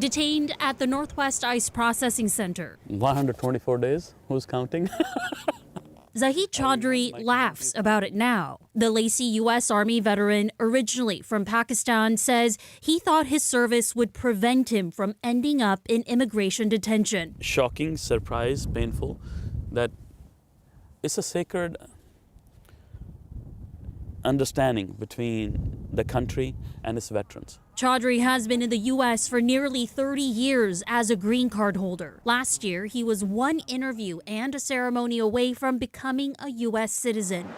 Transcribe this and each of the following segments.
Detained at the Northwest ICE Processing Center, 124 days, who's counting? Zahid Chaudhry laughs about it now. The Lacey U.S. Army veteran, originally from Pakistan, says he thought his service would prevent him from ending up in immigration detention. Shocking, surprise, painful, that it's a sacred understanding between the country and its veterans. Chaudhry has been in the U.S. for nearly 30 years as a green card holder. Last year, he was one interview and a ceremony away from becoming a U.S. citizen.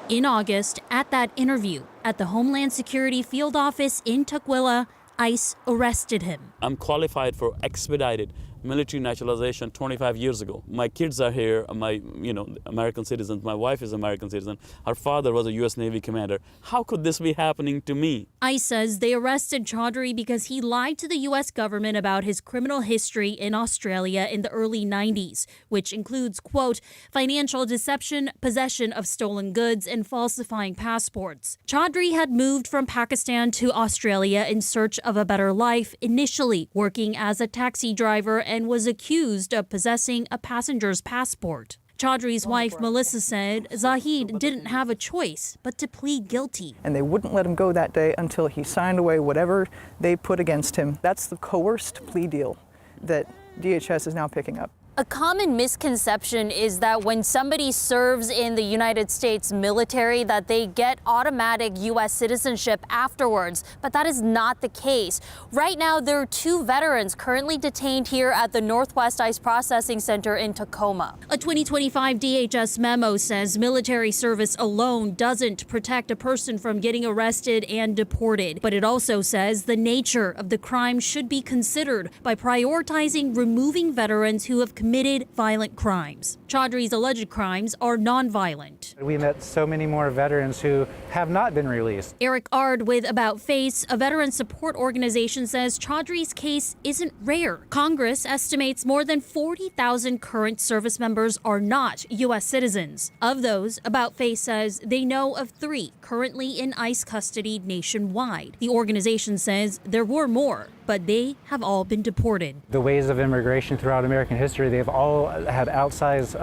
In August, at that interview at the Homeland Security Field Office in Tukwila, ICE arrested him. I'm qualified for expedited military naturalization 25 years ago. My kids are here, American citizens. My wife is American citizen. Her father was a U.S. Navy commander. How could this be happening to me? ICE says they arrested Chaudhry because he lied to the U.S. government about his criminal history in Australia in the early 90s, which includes, quote, financial deception, possession of stolen goods, and falsifying passports. Chaudhry had moved from Pakistan to Australia in search of a better life, initially working as a taxi driver, and was accused of possessing a passenger's passport. Chaudhry's wife, Melissa, said Zahid didn't have a choice but to plead guilty. And they wouldn't let him go that day until he signed away whatever they put against him. That's the coerced plea deal that DHS is now picking up. A common misconception is that when somebody serves in the United States military, that they get automatic U.S. citizenship afterwards, but that is not the case. Right now, there are 2 veterans currently detained here at the Northwest ICE Processing Center in Tacoma. A 2025 DHS memo says military service alone doesn't protect a person from getting arrested and deported, but it also says the nature of the crime should be considered by prioritizing removing veterans who have committed violent crimes. Chaudhry's alleged crimes are nonviolent. We met so many more veterans who have not been released. Eric Ard with About Face, a veteran support organization, says Chaudhry's case isn't rare. Congress estimates more than 40,000 current service members are not U.S. citizens. Of those, About Face says they know of 3 currently in ICE custody nationwide. The organization says there were more, but they have all been deported. The waves of immigration throughout American history, they've all had outsized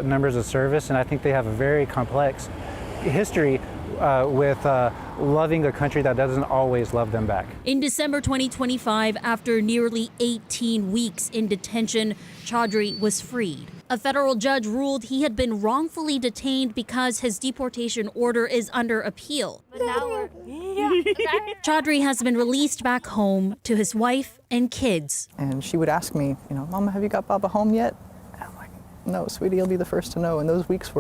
numbers of service, and I think they have a very complex history with loving a country that doesn't always love them back. In December 2025, after nearly 18 weeks in detention, Chaudhry was freed. A federal judge ruled he had been wrongfully detained because his deportation order is under appeal. Chaudhry has been released back home to his wife and kids. And she would ask me, Mama, have you got Baba home yet? And I'm like, no, sweetie, you'll be the first to know. And those weeks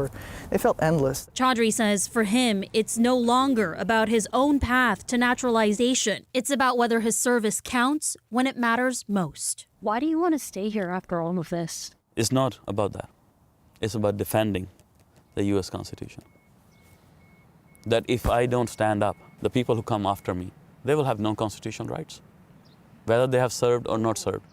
they felt endless. Chaudhry says for him, it's no longer about his own path to naturalization. It's about whether his service counts when it matters most. Why do you want to stay here after all of this? It's not about that. It's about defending the U.S. Constitution. That if I don't stand up, the people who come after me, they will have no constitutional rights, whether they have served or not served.